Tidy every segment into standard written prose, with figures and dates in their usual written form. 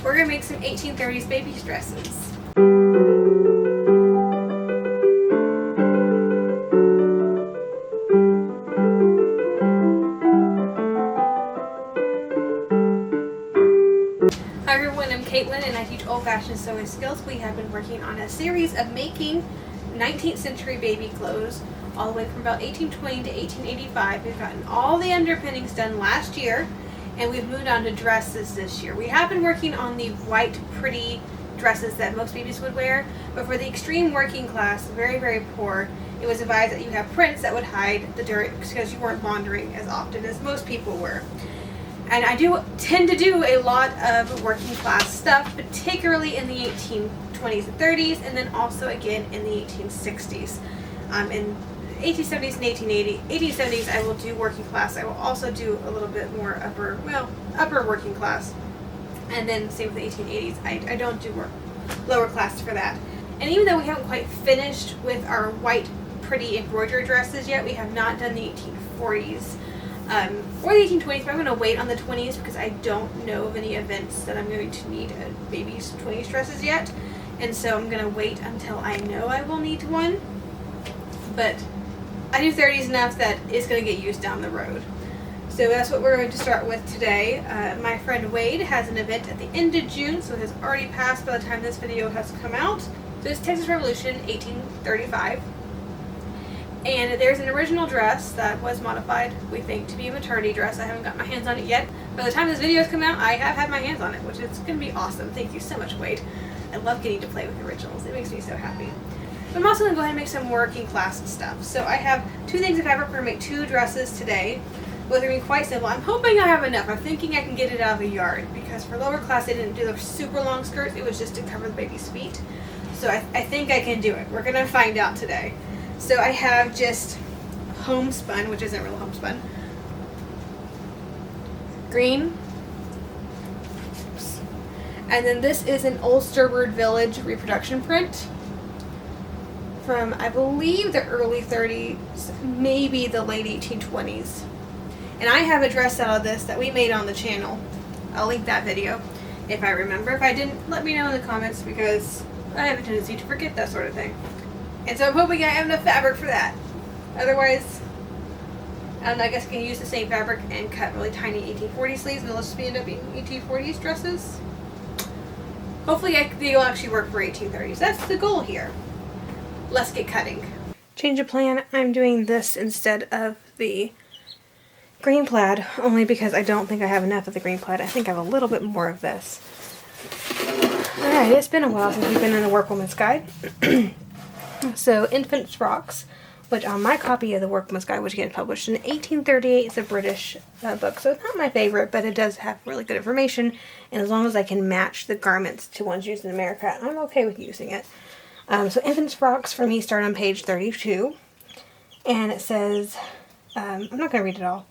we're going to make some 1830s baby dresses. Hi everyone, I'm Caitlin and I teach old-fashioned sewing skills. We have been working on a series of making 19th century baby clothes all the way from about 1820 to 1885. We've gotten all the underpinnings done last year and we've moved on to dresses this year. We have been working on the white pretty dresses that most babies would wear, but for the extreme working class, very, very poor, it was advised that you have prints that would hide the dirt because you weren't laundering as often as most people were. And I do tend to do a lot of working class stuff, particularly in the 1820s and 30s, and then also again in the 1860s. In 1870s and 1870s I will do working class. I will also do a little bit more upper working class. And then same with the 1880s. I don't do lower class for that. And even though we haven't quite finished with our white pretty embroidery dresses yet, we have not done the 1840s. Or the 1820s, but I'm going to wait on the 20s because I don't know of any events that I'm going to need a baby's 20s dresses yet. And so I'm going to wait until I know I will need one. But I do 30s enough that it's going to get used down the road. So that's what we're going to start with today. My friend Wade has an event at the end of June, so it has already passed by the time this video has come out. So it's Texas Revolution 1835. And there's an original dress that was modified, we think, to be a maternity dress. I haven't got my hands on it yet. By the time this video has come out, I have had my hands on it, which is going to be awesome. Thank you so much, Wade. I love getting to play with originals. It makes me so happy. But I'm also going to go ahead and make some working class stuff. So I have two things of fabric. We're going to make two dresses today. Both are going to be quite simple. I'm hoping I have enough. I'm thinking I can get it out of the yard because for lower class, I didn't do the super long skirts. It was just to cover the baby's feet. So I think I can do it. We're going to find out today. So I have just homespun, which isn't real homespun, green, and then this is an Old Sturbridge Village reproduction print from, I believe, the early 30s, maybe the late 1820s. And I have a dress out of this that we made on the channel. I'll link that video if I remember. If I didn't, let me know in the comments because I have a tendency to forget that sort of thing. And so I'm hoping I have enough fabric for that. Otherwise, I guess I can use the same fabric and cut really tiny 1840 sleeves and they'll just end up being 1840s dresses. Hopefully they'll actually work for 1830s. That's the goal here. Let's get cutting. Change of plan. I'm doing this instead of the green plaid, only because I don't think I have enough of the green plaid. I think I have a little bit more of this. Alright, it's been a while since we've been in the Workwoman's Guide. So, infant frocks, which on my copy of the Workwoman's Guide, which gets published in 1838, it's a British book, so it's not my favorite, but it does have really good information, and as long as I can match the garments to ones used in America, I'm okay with using it. So, infant frocks for me start on page 32, and it says, I'm not going to read it all,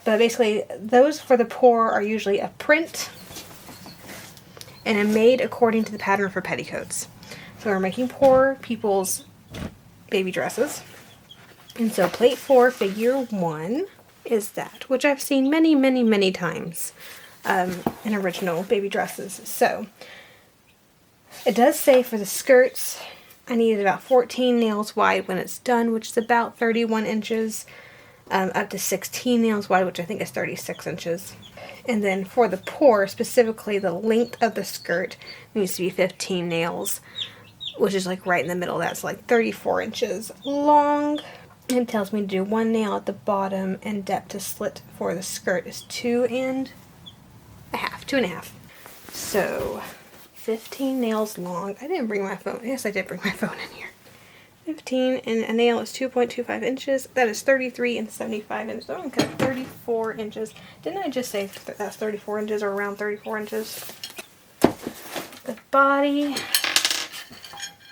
but basically, those for the poor are usually a print and are made according to the pattern for petticoats. So we're making poor people's baby dresses. And so plate 4, figure 1 is that, which I've seen many, many, many times in original baby dresses. So it does say for the skirts, I needed about 14 nails wide when it's done, which is about 31 inches, up to 16 nails wide, which I think is 36 inches. And then for the pour, specifically the length of the skirt needs to be 15 nails, which is like right in the middle. That's like 34 inches long. It tells me to do 1 nail at the bottom, and depth to slit for the skirt is 2.5. So 15 nails long. I didn't bring my phone. Yes, I did bring my phone in here. 15, and a nail is 2.25 inches. That is 33 and 75 inches. So I'm going to cut 34 inches. Didn't I just say that's 34 inches or around 34 inches? The body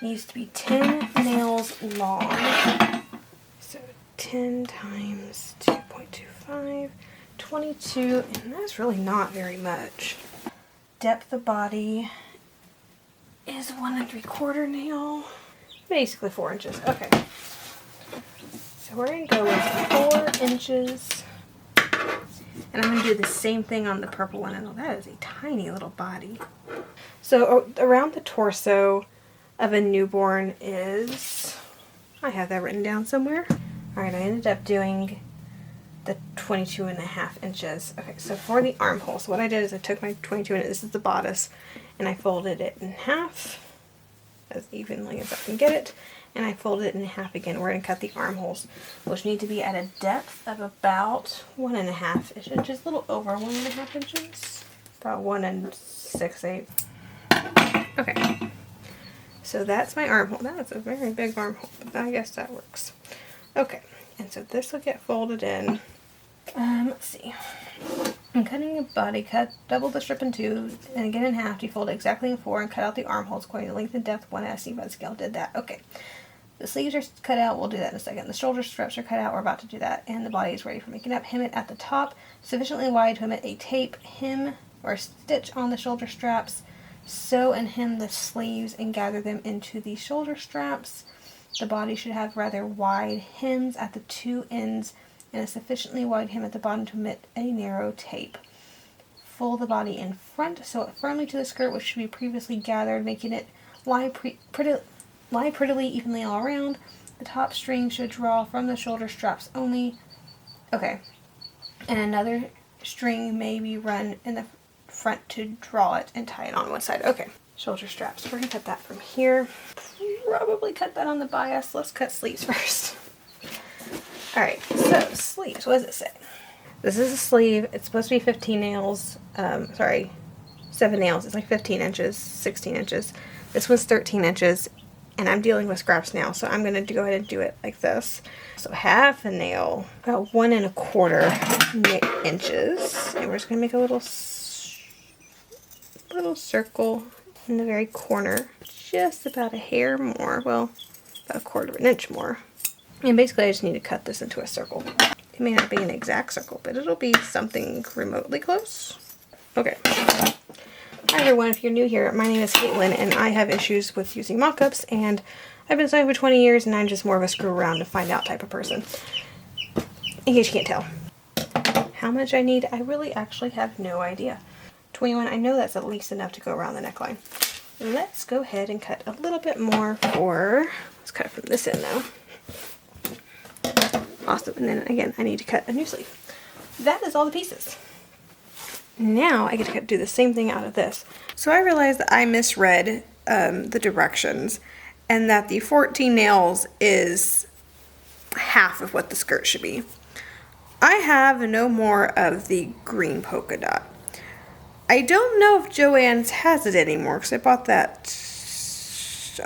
needs to be 10 nails long. So 10 times 2.25, 22, and that's really not very much. Depth of body is 1 3/4 nail. Basically 4 inches. Okay. So we're going to go with 4 inches And I'm going to do the same thing on the purple one. And that is a tiny little body. So around the torso of a newborn is, I have that written down somewhere. Alright, I ended up doing the 22.5 inches. Okay, so for the armhole, so what I did is I took my 22 and this is the bodice, and I folded it in half as evenly as I can get it, and I folded it in half again. We're going to cut the armholes, which need to be at a depth of about 1.5 inches, a little over 1.5 inches, about 1 6/8. Okay, so that's my armhole. That's a very big armhole, but I guess that works. Okay, and so this will get folded in. Let's see. I'm cutting a body cut, double the strip in two, and again in half, defold it exactly in 4, and cut out the armholes according to length and depth, 1 as seen by the scale. Did that. Okay. The sleeves are cut out, we'll do that in a second. The shoulder straps are cut out, we're about to do that, and the body is ready for making up. Hem it at the top, sufficiently wide to omit a tape, hem or stitch on the shoulder straps, sew and hem the sleeves and gather them into the shoulder straps. The body should have rather wide hems at the 2 ends and a sufficiently wide hem at the bottom to omit a narrow tape. Fold the body in front, sew it firmly to the skirt, which should be previously gathered, making it lie prettily evenly all around. The top string should draw from the shoulder straps only. Okay. And another string may be run in the front to draw it and tie it on one side. Okay. Shoulder straps. We're going to cut that from here. Probably cut that on the bias. Let's cut sleeves first. Alright, so sleeves. What does it say? This is a sleeve. It's supposed to be 15 nails. 7 nails. It's like 15 inches, 16 inches. This one's 13 inches. And I'm dealing with scraps now, so I'm going to go ahead and do it like this. So half a nail, about 1 1/4 inches. And we're just going to make a little circle in the very corner. Just about a hair more. Well, about 1/4 inch more. And basically I just need to cut this into a circle. It may not be an exact circle, but it'll be something remotely close. Okay. Hi everyone, if you're new here, my name is Caitlin and I have issues with using mock-ups, and I've been sewing for 20 years and I'm just more of a screw around to find out type of person. In case you can't tell. How much I need, I really actually have no idea. 21, I know that's at least enough to go around the neckline. Let's go ahead and cut a little bit more let's cut from this end now. Awesome, and then again, I need to cut a new sleeve. That is all the pieces. Now I get to do the same thing out of this. So I realized that I misread the directions, and that the 14 nails is half of what the skirt should be. I have no more of the green polka dot. I don't know if Joann's has it anymore, because I bought that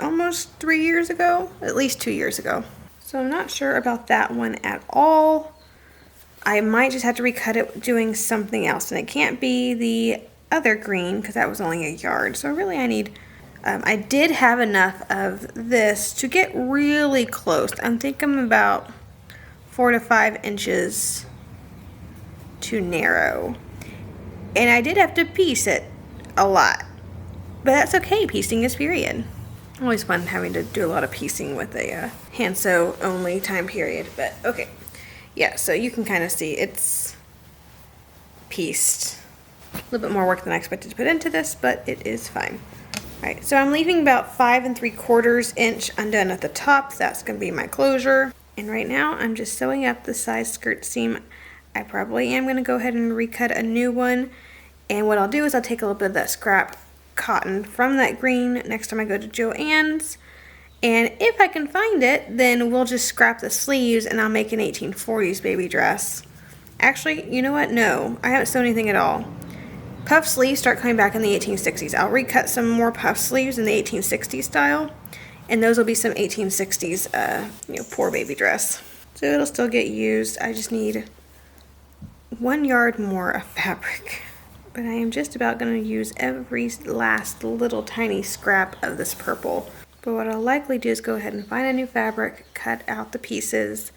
almost 3 years ago, at least 2 years ago. So I'm not sure about that one at all. I might just have to recut it doing something else, and it can't be the other green because that was only a yard. So really I need, I did have enough of this to get really close. I think I'm about 4 to 5 inches too narrow. And I did have to piece it a lot, but that's okay, piecing is period. Always fun having to do a lot of piecing with a hand sew only time period, but okay. Yeah, so you can kind of see it's pieced. A little bit more work than I expected to put into this, but it is fine. Alright, so I'm leaving about 5 3/4 inch undone at the top. That's going to be my closure. And right now I'm just sewing up the side skirt seam. I probably am going to go ahead and recut a new one. And what I'll do is I'll take a little bit of that scrap cotton from that green next time I go to Joann's, and if I can find it, then we'll just scrap the sleeves and I'll make an 1840s baby dress. Actually, you know what? No, I haven't sewn anything at all. Puff sleeves start coming back in the 1860s. I'll recut some more puff sleeves in the 1860s style, and those will be some 1860s poor baby dress. So it'll still get used. I just need 1 yard more of fabric. But I am just about going to use every last little tiny scrap of this purple. But what I'll likely do is go ahead and find a new fabric, cut out the pieces,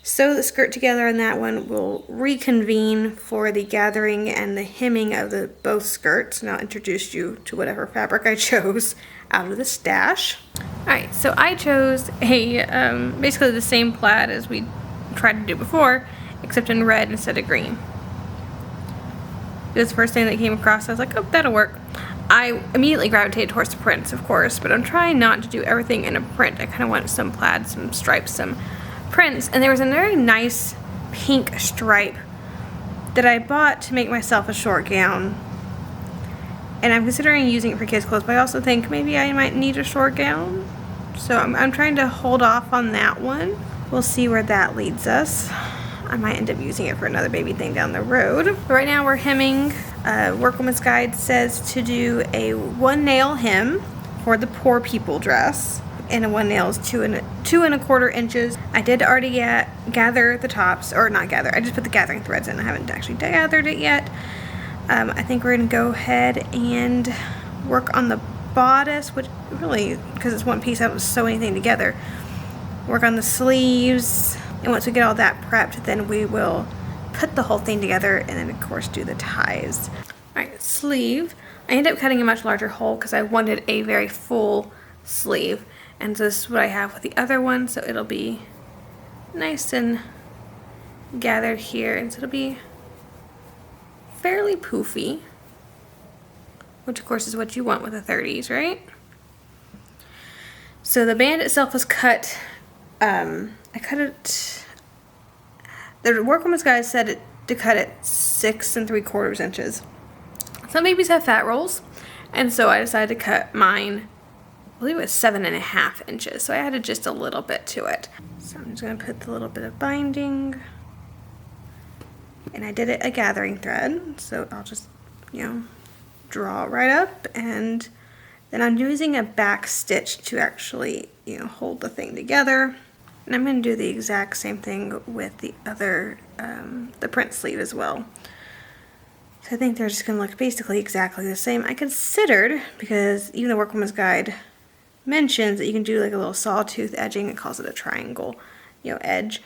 sew the skirt together, and that one will reconvene for the gathering and the hemming of both skirts. And I'll introduce you to whatever fabric I chose out of the stash. Alright, so I chose basically the same plaid as we tried to do before, except in red instead of green. It was the first thing that came across. I was like, oh, that'll work. I immediately gravitated towards the prints, of course, but I'm trying not to do everything in a print. I kind of want some plaid, some stripes, some prints. And there was a very nice pink stripe that I bought to make myself a short gown. And I'm considering using it for kids' clothes, but I also think maybe I might need a short gown. So I'm trying to hold off on that one. We'll see where that leads us. I might end up using it for another baby thing down the road. But right now we're hemming. Workwoman's Guide says to do a 1 nail hem for the poor people dress. And a 1 nail is 2¼ inches. I did already gather the tops, or not gather, I just put the gathering threads in. I haven't actually gathered it yet. I think we're gonna go ahead and work on the bodice, which really, because it's one piece, I don't sew anything together. Work on the sleeves, and once we get all that prepped, then we will put the whole thing together, and then of course do the ties. Alright, sleeve. I ended up cutting a much larger hole because I wanted a very full sleeve, and so this is what I have with the other one, so it'll be nice and gathered here, and so it'll be fairly poofy, which of course is what you want with the 30s, right? So the band itself was cut, I cut it, the Workwoman's Guide said to cut it 6¾ inches. Some babies have fat rolls, and so I decided to cut mine, I believe it was 7½ inches, so I added just a little bit to it. So I'm just going to put the little bit of binding. And I did it a gathering thread, so I'll just, draw it right up, and then I'm using a back stitch to actually, hold the thing together. And I'm going to do the exact same thing with the other, the print sleeve as well. So I think they're just going to look basically exactly the same. I considered, because even the Workwoman's Guide mentions that you can do like a little sawtooth edging, it calls it a triangle, edge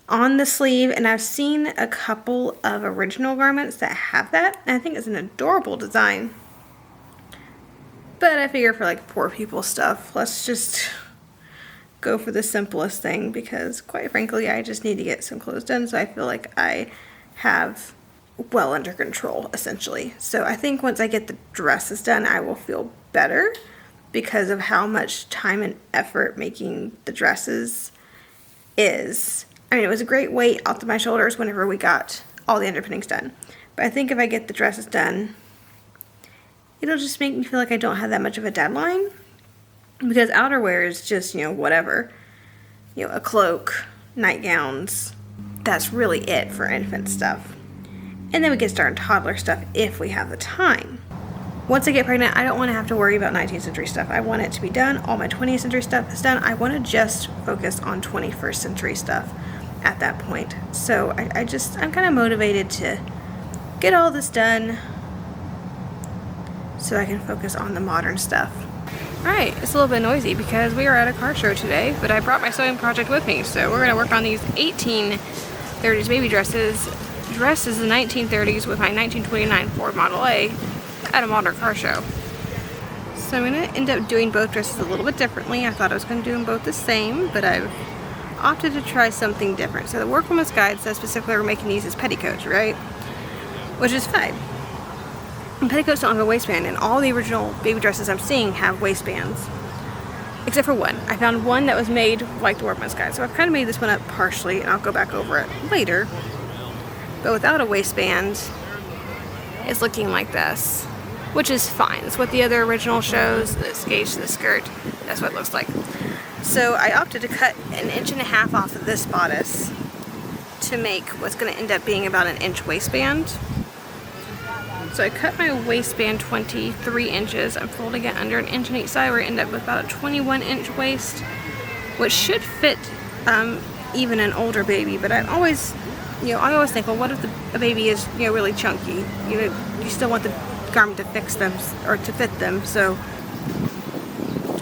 on the sleeve, and I've seen a couple of original garments that have that, and I think it's an adorable design. But I figure for like poor people stuff, let's just go for the simplest thing, because quite frankly I just need to get some clothes done, so I feel like I have well under control essentially. So I think once I get the dresses done I will feel better because of how much time and effort making the dresses is. I mean, it was a great weight off of my shoulders whenever we got all the underpinnings done. But I think if I get the dresses done, it'll just make me feel like I don't have that much of a deadline. Because outerwear is just, whatever. A cloak, nightgowns. That's really it for infant stuff. And then we get started toddler stuff if we have the time. Once I get pregnant, I don't want to have to worry about 19th century stuff. I want it to be done. All my 20th century stuff is done. I want to just focus on 21st century stuff at that point. So I'm kind of motivated to get all this done so I can focus on the modern stuff. Alright, it's a little bit noisy because we are at a car show today, but I brought my sewing project with me, so we're going to work on these 1830s baby dresses in the 1930s with my 1929 Ford Model A at a modern car show. So I'm going to end up doing both dresses a little bit differently. I thought I was going to do them both the same, but I've opted to try something different. So the Workwoman's Guide says specifically we're making these as petticoats, right? Which is fine. And petticoats don't have a waistband, and all the original baby dresses I'm seeing have waistbands. Except for one. I found one that was made like the Workwoman's Guide. So I've kind of made this one up partially, and I'll go back over it later. But without a waistband, it's looking like this. Which is fine. It's what the other original shows. This gauge to the skirt. That's what it looks like. So I opted to cut 1.5 inches off of this bodice to make what's going to end up being about 1 inch waistband. So I cut my waistband 23 inches. I'm folding it under 1 inch on each side. We're going to end up with about a 21-inch waist, which should fit even an older baby. But I always think, well, what if a baby is really chunky? You still want the garment to fix them or to fit them. So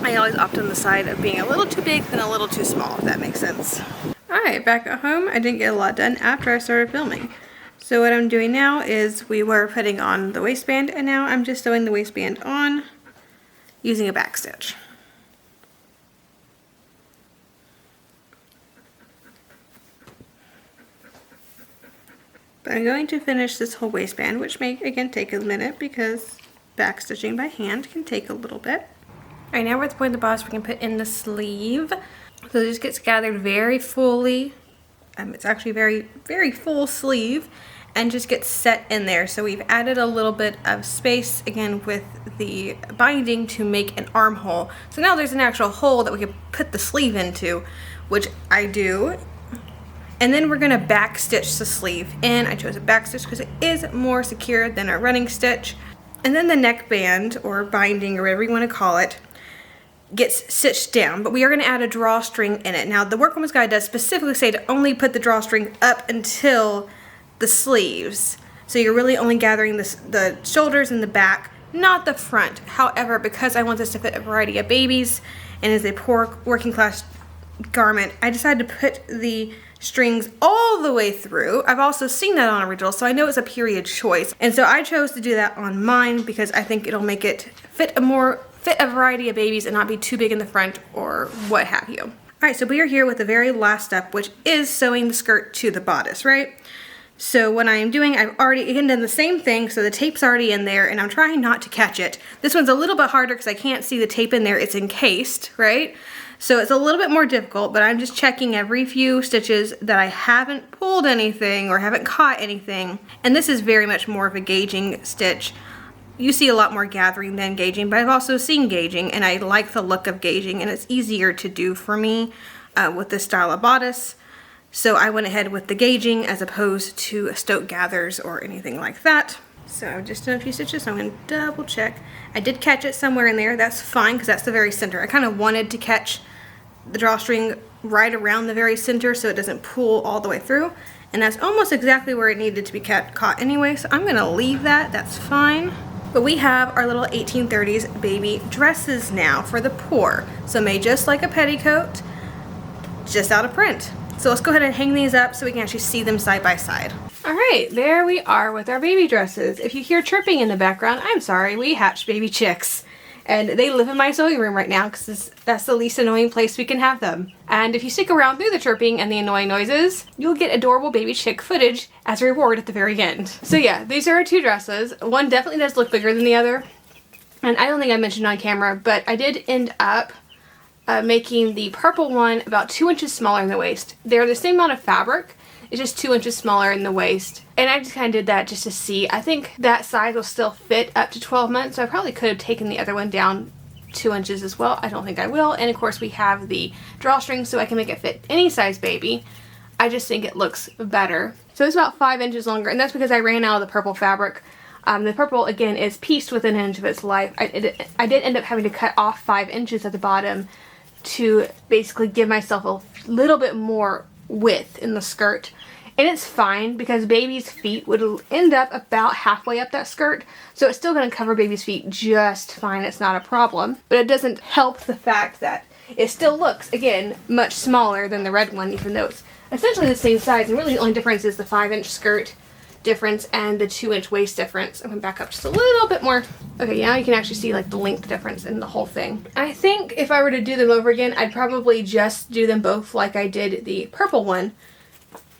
I always opt on the side of being a little too big than a little too small, if that makes sense. Alright, back at home, I didn't get a lot done after I started filming. So what I'm doing now is we were putting on the waistband, and now I'm just sewing the waistband on using a back stitch. But I'm going to finish this whole waistband, which may again take a minute because back stitching by hand can take a little bit. Alright, now we're at the point of the bodice we can put in the sleeve. So this gets gathered very fully. It's actually very full sleeve and just gets set in there. So we've added a little bit of space again with the binding to make an armhole. So now there's an actual hole that we can put the sleeve into, which I do. And then we're gonna back stitch the sleeve in. I chose a back stitch because it is more secure than a running stitch. And then the neckband or binding or whatever you want to call it gets stitched down, but we are going to add a drawstring in it. Now the Workwoman's Guide does specifically say to only put the drawstring up until the sleeves. So you're really only gathering the shoulders and the back, not the front. However, because I want this to fit a variety of babies and is a poor working class garment, I decided to put the strings all the way through. I've also seen that on original, so I know it's a period choice. And so I chose to do that on mine because I think it'll make it fit a variety of babies and not be too big in the front or what have you. Alright, so we are here with the very last step, which is sewing the skirt to the bodice, right? So what I am doing, I've already again done the same thing, so the tape's already in there and I'm trying not to catch it. This one's a little bit harder because I can't see the tape in there, it's encased, right? So it's a little bit more difficult, but I'm just checking every few stitches that I haven't pulled anything or haven't caught anything. And this is very much more of a gauging stitch. You see a lot more gathering than gauging, but I've also seen gauging and I like the look of gauging and it's easier to do for me with this style of bodice. So I went ahead with the gauging as opposed to Stoke gathers or anything like that. So I've just done a few stitches, so I'm going to double check. I did catch it somewhere in there, that's fine because that's the very center. I kind of wanted to catch the drawstring right around the very center so it doesn't pull all the way through. And that's almost exactly where it needed to be caught anyway, so I'm going to leave that, that's fine. But we have our little 1830s baby dresses now for the poor. So made just like a petticoat, just out of print. So let's go ahead and hang these up so we can actually see them side by side. Alright, there we are with our baby dresses. If you hear chirping in the background, I'm sorry, we hatched baby chicks. And they live in my sewing room right now because that's the least annoying place we can have them. And if you stick around through the chirping and the annoying noises, you'll get adorable baby chick footage as a reward at the very end. So yeah, these are our two dresses. One definitely does look bigger than the other. And I don't think I mentioned on camera, but I did end up making the purple one about 2 inches smaller in the waist. They're the same amount of fabric, it's just 2 inches smaller in the waist. And I just kind of did that just to see. I think that size will still fit up to 12 months, so I probably could have taken the other one down 2 inches as well. I don't think I will. And of course we have the drawstring so I can make it fit any size baby. I just think it looks better. So it's about 5 inches longer, and that's because I ran out of the purple fabric. The purple, again, is pieced within an inch of its life. I did end up having to cut off 5 inches at the bottom to basically give myself a little bit more width in the skirt. And it's fine because baby's feet would end up about halfway up that skirt. So it's still going to cover baby's feet just fine. It's not a problem. But it doesn't help the fact that it still looks, again, much smaller than the red one, even though it's essentially the same size. And really the only difference is the 5-inch skirt difference and the 2-inch waist difference. I'm going to back up just a little bit more. Okay, now you can actually see like the length difference in the whole thing. I think if I were to do them over again, I'd probably just do them both like I did the purple one,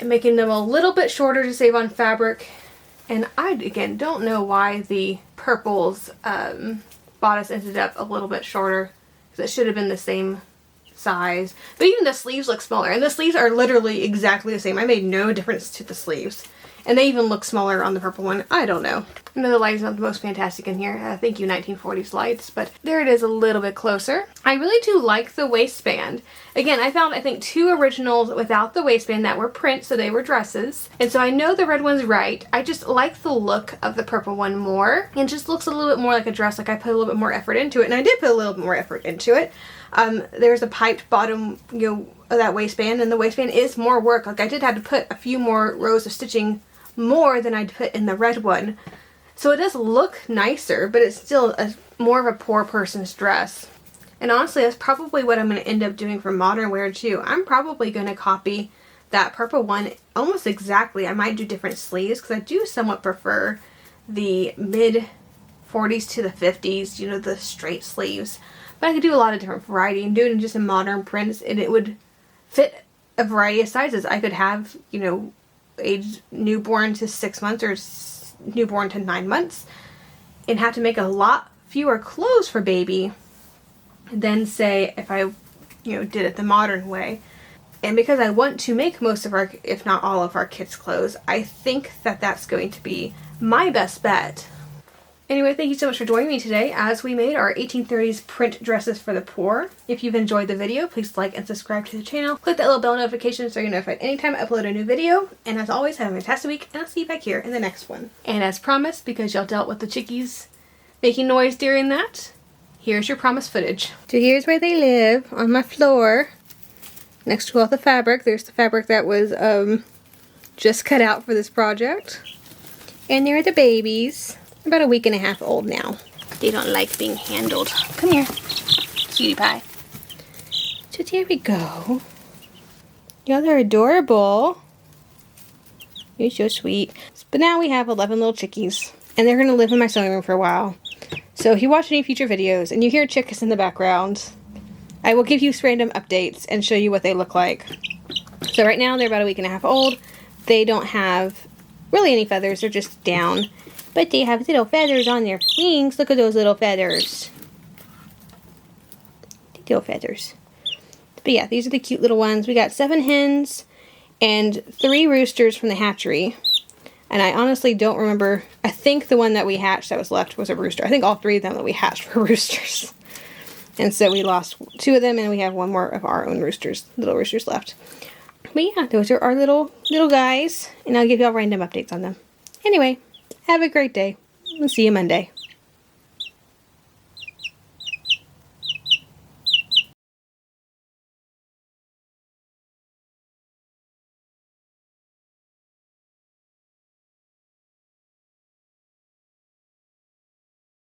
and making them a little bit shorter to save on fabric. And I, again, don't know why the purple's bodice ended up a little bit shorter, because it should have been the same size. But even the sleeves look smaller, and the sleeves are literally exactly the same. I made no difference to the sleeves. And they even look smaller on the purple one. I don't know. I know the lighting's not the most fantastic in here. Thank you 1940s lights, but there it is a little bit closer. I really do like the waistband. Again, I found, I think, 2 originals without the waistband that were print, so they were dresses. And so I know the red one's right. I just like the look of the purple one more. It just looks a little bit more like a dress, like I put a little bit more effort into it. And I did put a little bit more effort into it. There's a piped bottom, you know, of that waistband, and the waistband is more work. Like I did have to put a few more rows of stitching more than I'd put in the red one. So it does look nicer, but it's still more of a poor person's dress. And honestly, that's probably what I'm going to end up doing for modern wear too. I'm probably going to copy that purple one almost exactly. I might do different sleeves because I do somewhat prefer the mid 40s to the 50s, you know, the straight sleeves. But I could do a lot of different variety and do it in just in modern prints, and it would fit a variety of sizes. I could have, you know, age newborn to 6 months or newborn to 9 months and have to make a lot fewer clothes for baby than say if I, did it the modern way. And because I want to make most of our, if not all of our kids' clothes, I think that that's going to be my best bet. Anyway, thank you so much for joining me today as we made our 1830s print dresses for the poor. If you've enjoyed the video, please like and subscribe to the channel. Click that little bell notification so you're notified anytime I upload a new video. And as always, have a fantastic week, and I'll see you back here in the next one. And as promised, because y'all dealt with the chickies making noise during that, here's your promised footage. So here's where they live, on my floor, next to all the fabric. There's the fabric that was just cut out for this project. And there are the babies. About a week and a half old now. They don't like being handled. Come here, cutie pie. So there we go. Y'all are adorable. You're so sweet. But now we have 11 little chickies. And they're going to live in my sewing room for a while. So if you watch any future videos and you hear chicks in the background, I will give you random updates and show you what they look like. So right now they're about a week and a half old. They don't have really any feathers. They're just down. But they have little feathers on their wings. Look at those little feathers. Little feathers. But yeah, these are the cute little ones. We got 7 hens and 3 roosters from the hatchery. And I honestly don't remember. I think the one that we hatched that was left was a rooster. I think all 3 of them that we hatched were roosters. And so we lost 2 of them, and we have 1 more of our own little roosters left. But yeah, those are our little guys. And I'll give y'all random updates on them. Anyway. Have a great day. We'll see you Monday.